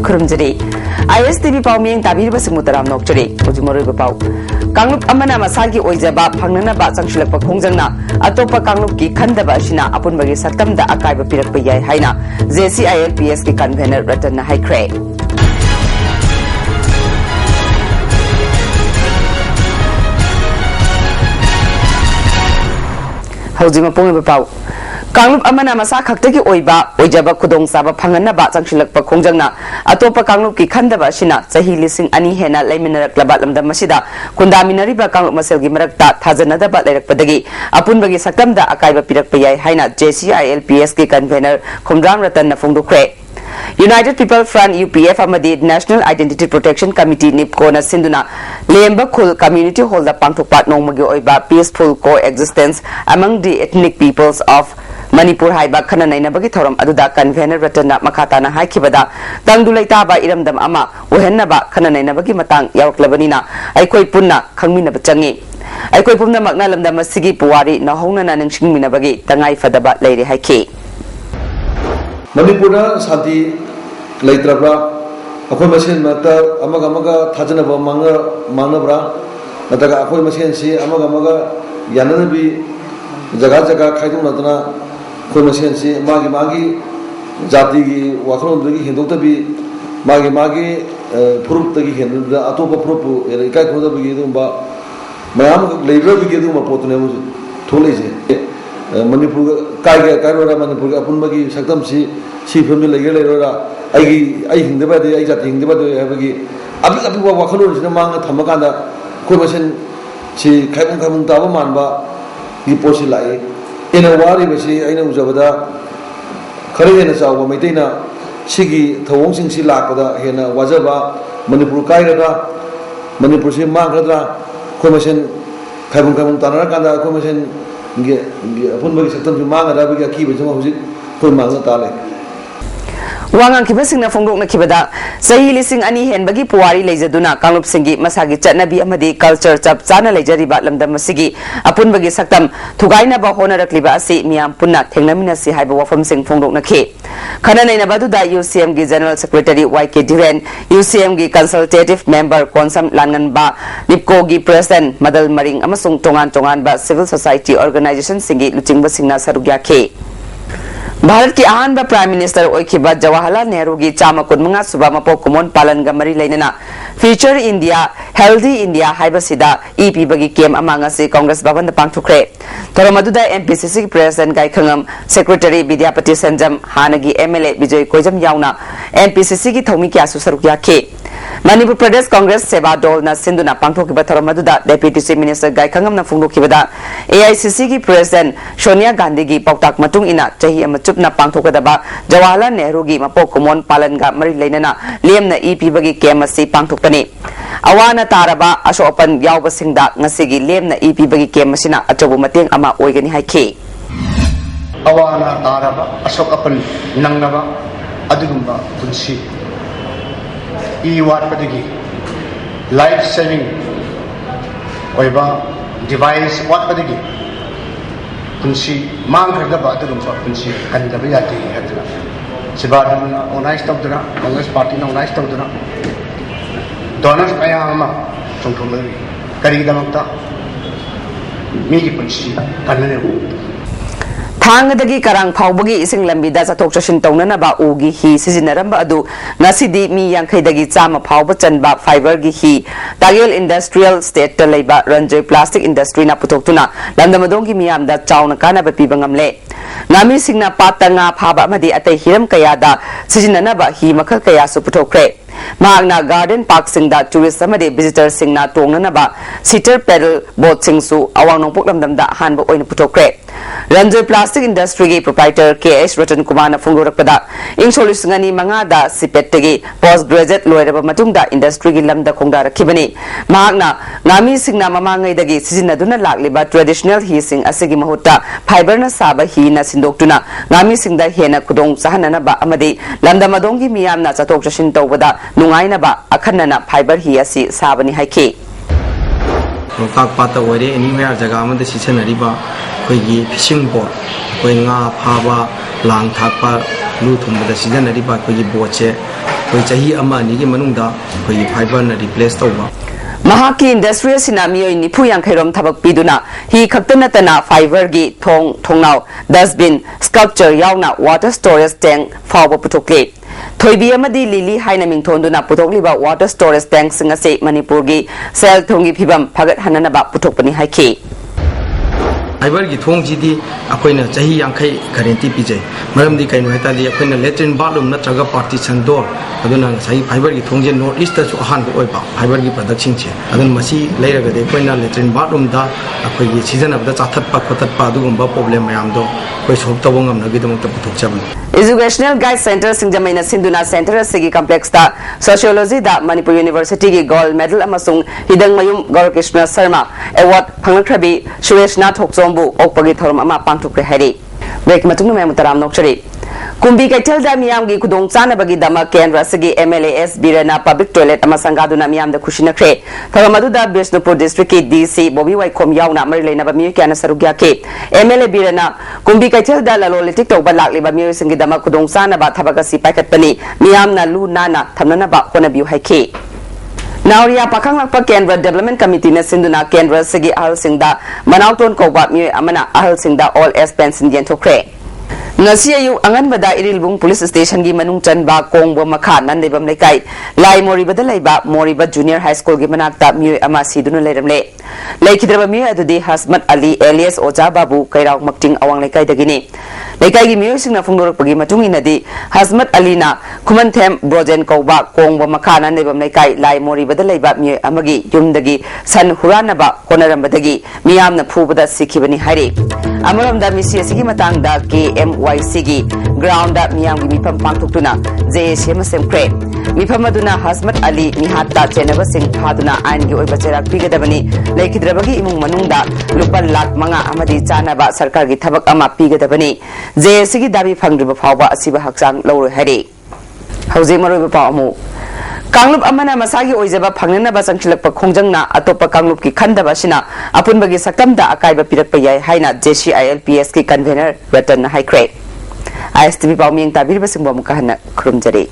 Kurumjari. ISTV Pauming Tabir Simutaram Nokchari, Ujumori Pau. Kangup Amana Masagi Oizaba, Panganaba, Sanchilapa Kongzana, Atopa Kanguki, Kandaba Shina, upon Bagi Satam, the Akaiba Pirapaya Haina, ZCILPS convener Ratana High Cray. Housing a Pong Pau. Kangup Amana Masakaki Oiba, Ojaba Kudong Saba Panganaba, Sanchilapa Kongjana, Atopa Kanguki Kandaba Shina, Sahi Lissing Ani Hena, Lamina Klabalam the Masida, Kundaminariba Kangup Maselgi Marakta, Tazanada Batlek Padagi, Apunbagi Satamda Akaiba Pirapaya Haina, JCILPS convener, Kumdram Ratan Nafundu Kre. United People Front UPF Amadi National Identity Protection Committee Nipkona Sinduna Lemba Kul Community Holder Pangtupat Nongmagi Oiba Peaceful Coexistence among the ethnic peoples of Manipur Haiba Kananaina Bagi Thoram Aduda convener Ratana Makatana Haikibada Tangdulaitaba Iramdam Ama Uhenaba Kananaina Bagi Matang Yauk Labanina Aikoi Punna Kangmina Bachangi Aikoi Pumna Magnalam Damasigi Puari Nahona Naningsing Minabagi Tangai Fadaba Lady Haiki Manipura Sati Laitrabra, Akoi Machine Matter, Amagamaga, Tajanaba Manabra, Nataga Akoi Machine Si, Amagamaga, Yananabi, Jagajaga, Kaidu Natana, Koi Machine Si, Magi Magi, Jati, Wakron, Hindotabi, Magi Magi, Prup Tagi Hindu, Atopa Propu, Erikai Koda Bigidumba, Mayam Labor Bigiduma Potunamus, Tulazy. Manipur Kaiga Karora Manipur Apunbagi Sakamsi, she family Legera, I think the body, I think the body, Abi Wakano is among Tamakanda, Commission, she Kapun Kamun Tavamanba, Giposilai, in a wari, I know Zavada, Korean Sawa, Medina, Sigi, Tawonsing Silakada, Hena, Wazaba, Manipur Kaiga, Manipur Magada, Commission, Kapun Kamun Tanakanda, Commission. Upon my second to Manga, we keep it to Manga Tale. Wangan Kibasing na Fongok na Kibada, Sahi Lissing Ani Hen Bagi Puari Lazaduna, Kalup Singi, Masagi Chanabi Amadi, Culture Chap, Sana Lajari Batlam Damasigi, Upon Bagi Saktam, Tugaina Bahona Klibasi, Miam Punat, Tenamina Si Haiba from Sing Fongok na K. Kanana Baduda, UCMG General Secretary YK Diren, UCMG Consultative Member Konsam Langan Ba, Lipkogi President, Madal Maring, Amasung Tongan Ba, Civil Society Organization Singi, Luching Basingna Sarugya K. Bharat ki ahan ba Prime Minister Oikiba Jawaharlal Nehru gi chama kunmanga suba mapo kumon palan ga mari lainana Future India Healthy India haiba sida EP bagi kem amanga si Congress Bhavan da pangthukre Toromaduda MPCC President Gai Khangam Secretary Vidyapati Sanjam Hanagi MLA Vijay Kojam yauna MPCC gi thomi kya su sarukya ke Manipur Pradesh Congress Seva Dol na Sinduna pangthokiba Toromaduda Deputy Chief Minister Gai Khangam na phungdokibada AICC gi President Sonia Gandhi gi pautak matung ina chahi Chupna Pangtokadaba, Jawaharlal Nehru gi Mapo Kumon Palanga Mari Lainana, Liam na EP bagi Kemasi Pangtokani. Awana Taraba, Ashopan Yawbasingda, Nasigi, Liam na EP bagi Kemasina, Achobumating Ama Oigani Haiki. Awana Taraba, Ashokapan Nangava, Adumba, Punsi. Iwat Padigi, life saving Oiba device, what Padigi? Kunci mangkar dapat tu rumah kunci kan dapat jadi hadra. Sebab onai stok tu na, Congress Party na onai stok tu na. Donors ayah ama contoh lagi. Kari kita makta, migi kunci kan mana hu. Thangdagi karang phawbagi ising lambida chathok chashin tawna ba ugi hi sizinaramba adu ngasidi mi yankhaidagi chama phawba chanba fiber gi hi Tagil Industrial State ta leiba Ranjay Plastic Industry na putoktuna landamadongi miyamda chawna kana ba pibangamle ngami singna patanga phaba amadi atai hiram kayada sizinanaba hi makhal kaya su putokre Magna Garden Park Singda tourist amadi visitor singna tongnanaba sitter pedal boat singsu awang nongpok lamdamda hanba oina putokre Ranjay Plastic Industry gi proprietor KS Ratan Kumar na phungdorakpada ing solusngani mangada sipettagi postgraduate loiraba matungda industry gi lamda khongda rakhibani magna ngami singna mamangai dagi sizinaduna lakliba traditional hi sing asigi mahutta fiber na saba hi na sindoktuna ngami singda hena kudong sahanana ba amadi lamda madongi miyamna chatok chashin tawbada nungaina ba akhanna fiber hi asi sabani haiki Lokak pata wari ini mea jaga amada sisen ariba koi fishing boat koi nga phaba lang thakpa lu thumba da sisen ariba koi boche कोई चाही अमा नि की मनुंगदा कोई fibre ना replace तौबा Mahaki industrial sinamio in Nipu yang kairom tabak piduna hi khakta tana fiber gi thongnau dustbin sculpture yauna water storage tank fawba putokle thoibi amadi lili haina mingthonduna putokliba water storage tank singa se Manipur gi sel thongi phibam phagat hanana ba putokpani haiki fibre की थोंग जी अखोना चाही यांखई guarantee पीजे मरमदी कहीं हेतादी अखोना latrine bathroom नत्रगा partition door अदुना सही fibre की थोंग जे north east तसु अहानबो ओइबा fibre की production छे अदुन मसी लेरगदे अखोना latrine bathroom दा अखोगी सिजनबदा चाथतपा खोततपा अदुगुंबा problem मयाम दो कोई सोल्व तबो ngamnagidamukta puthokchabani Educational Guide Center Singjamaina Sinduna Center Sigi Complex da Sociology da Manipur University gi gold medal amasung Hidang Mayum Gaur Krishna Sharma Award phanglakhrabi Suresh Nath Hokchombu okpagi thoram ama pangthokre hari break matung mayam taram nokchari Kumbi Kaitel da miyam gi kudong chana bagi dama Kendra Sigi MLAS Birana Public Toilet ama sangaduna miyam da khushina kre tharamadu da Bishnupur District ki DC Bobby Waikhom yauna marilena ba mi kyana sarugya ke MLA Birana Kumbi Kaitel da lalolitik to balakli ba mi singi dama kudong chana ba thabaka si paket pani miyam na lu nana thamnana ba kona biu haike Nauria Pakang Lakpa Kendra Development Committee na Sinduna Kendra Sigi Ahal Singda Manauton Koba mi amana Ahal Singda All S Pension Yentokre Ngasi ayu angan bada Irilbung Police Station gi manung chanba kongbo makha nandebam lekai lai moriba da laiba moriba Junior High School gi manakta mi ama sidunu leiramle laikhidraba mi adudi Hasmat Ali alias Oja Babu kairau makting awang lekai dagini lekai gi mi singna phungdorok pagi matung inadi Hasmat Ali na Khumanthem Brojen Koba kongbo makha nandebam lekai lai moriba da laiba mi amagi yumdagi san huranaba konarambadagi miyamna phubada sikhibani hari amaramda misi asigi matangda KMYC gi ground da miyam gi mipam pangthuktuna JSM semkre mipam aduna Hasmat Ali mihatta chenaba sing phaduna ain gi oiba cherak pigadabani leikidrabagi imung manungda lupa lakh manga amadi chanaba sarkar gi thabak ama pigadabani JSC gi dabi phangriba phawba asiba hakchang lawru hari hauji maroiba pawmu Kanglup amana masagi oijaba phangnana ba changchilakpa khongjangna atopa kanglup ki khandaba sina apunbagi saktamda akaiba pirakpa yai haina JCILPS ki convener Ratan Haikre ISTV pawming tabirba singbo mukahana khurumjari